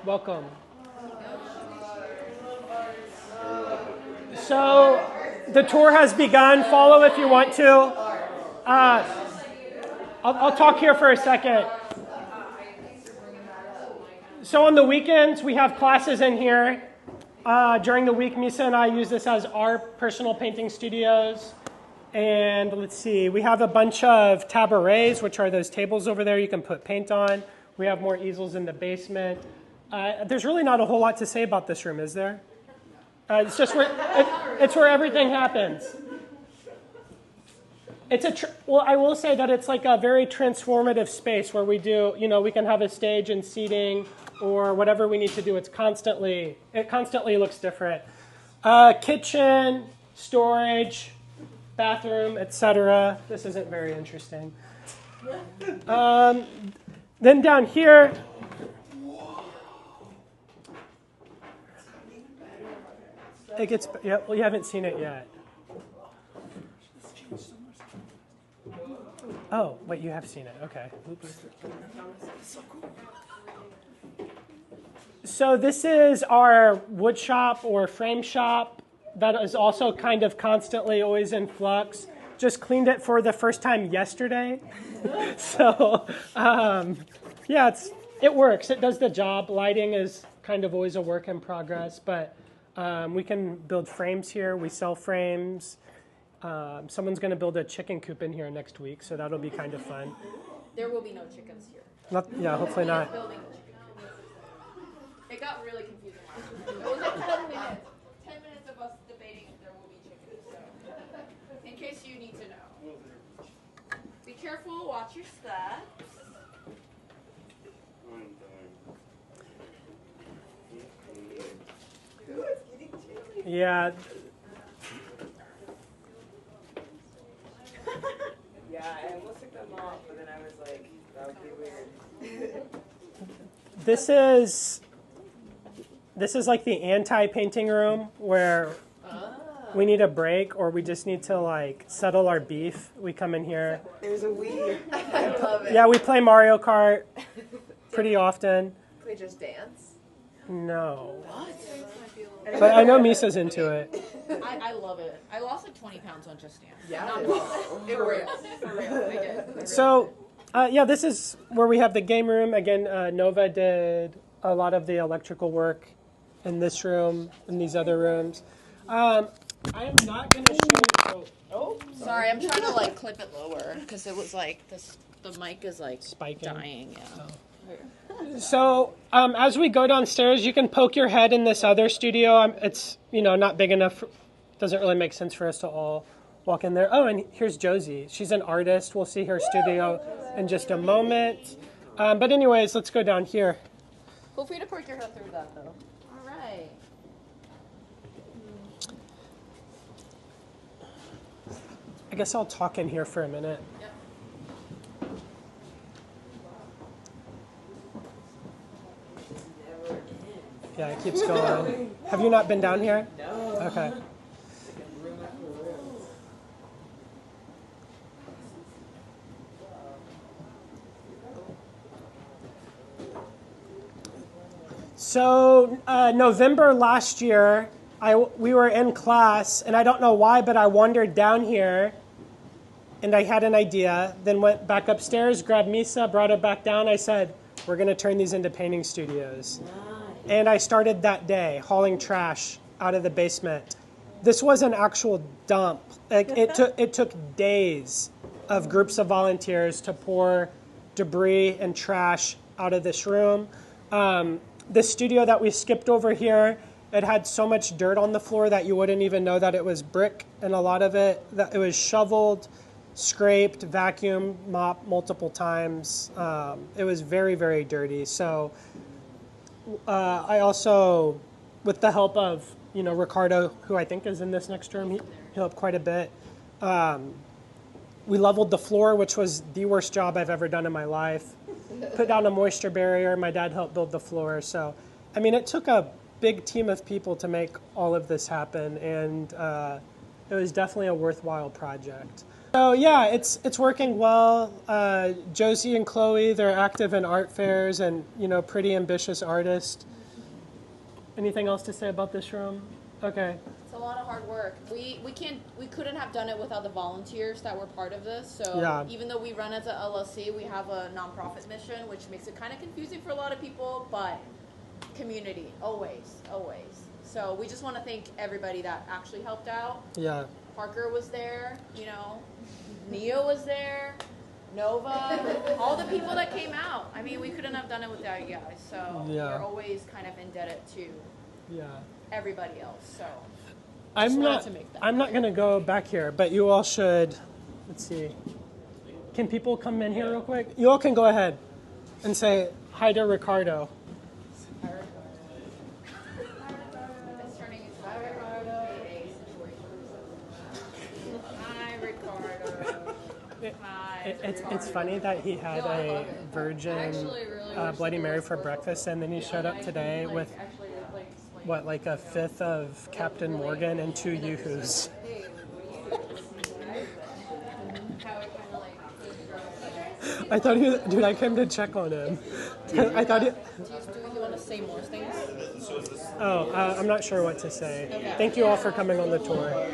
Welcome. So the tour has begun. Follow if you want to. I'll talk here for a second. So on the weekends, we have classes in here. During the week, Misa and I use this as our personal painting studios. And let's see, we have a bunch of tabourets, which are those tables over there you can put paint on. We have more easels in the basement. There's really not a whole lot to say about this room, is there? It's just it's where everything happens. Well, I will say that it's like a very transformative space where we do, we can have a stage and seating or whatever we need to do. It constantly looks different. Kitchen, storage, bathroom, etc. This isn't very interesting. Then down here, well, you haven't seen it yet. Oh, wait, you have seen it. Okay. Oops. So this is our wood shop or frame shop that is also kind of constantly always in flux. Just cleaned it for the first time yesterday. So, yeah, it works. It does the job. Lighting is kind of always a work in progress, but we can build frames here. We sell frames. Someone's going to build a chicken coop in here next week, so that'll be kind of fun. There will be no chickens here. Hopefully not. It got really confusing last week. It was like 10 minutes. 10 minutes of us debating if there will be chickens. So, in case you need to know. Be careful, watch your steps. Yeah. Yeah, I almost took them off, but then I was like, that would be weird. This is like the anti-painting room where we need a break or we just need to like settle our beef. We come in here. There's a Wii. I love it. Yeah, we play Mario Kart pretty often. Can we just dance? No. What? But I know Misa's into it. I love it. I lost like 20 pounds on Just Dance. Yeah. It real. For real. I did. So, this is where we have the game room. Again, Nova did a lot of the electrical work in this room, in these other rooms. I am not going to show you. Oh, Sorry, I'm trying to like clip it lower because it was like the mic is like Spiking. dying. Yeah. Oh. So as we go downstairs, you can poke your head in this other studio. It's not big enough. Doesn't really make sense for us to all walk in there. Oh, and here's Josie. She's an artist. We'll see her studio in just a moment. But anyways, let's go down here. Feel free to poke your head through that though. All right. I guess I'll talk in here for a minute. Yep. Yeah, it keeps going. Have you not been down here? No. Okay. So November last year, we were in class, and I don't know why, but I wandered down here, and I had an idea, then went back upstairs, grabbed Misa, brought her back down. I said, we're going to turn these into painting studios. And I started that day hauling trash out of the basement. This was an actual dump. It took days of groups of volunteers to pour debris and trash out of this room. The studio that we skipped over here, it had so much dirt on the floor that you wouldn't even know that it was brick, and a lot of it was shoveled, scraped, vacuumed, mopped multiple times. It was very, very dirty. So I also, with the help of Ricardo, who I think is in this next room, he helped quite a bit. We leveled the floor, which was the worst job I've ever done in my life. Put down a moisture barrier. My dad helped build the floor. So, it took a big team of people to make all of this happen. And it was definitely a worthwhile project. So yeah, it's working well. Josie and Chloe, they're active in art fairs and, you know, pretty ambitious artists. Anything else to say about this room? Okay. It's a lot of hard work. We couldn't have done it without the volunteers that were part of this. So Yeah. even though we run as a LLC, we have a nonprofit mission, which makes it kind of confusing for a lot of people, but community, always. So we just want to thank everybody that actually helped out. Yeah. Parker was there, you know, Neo was there, Nova, all the people that came out. I mean, we couldn't have done it without you guys. So Yeah. we're always kind of indebted to Yeah. everybody else. So I'm wanted not to make that. I'm not going to go back here, but you all should. Let's see. Can people come in here real quick? You all can go ahead and say hi to Ricardo. it's turning into a JPA situation. Hi, Ricardo. Hi. It's funny that he had a virgin Bloody Mary for breakfast, and then he showed up today with what, like a fifth of Captain Morgan and 2 Yoo-hoos. I thought dude, I came to check on him. I thought Do you want to say more things? I'm not sure what to say. Thank you all for coming on the tour.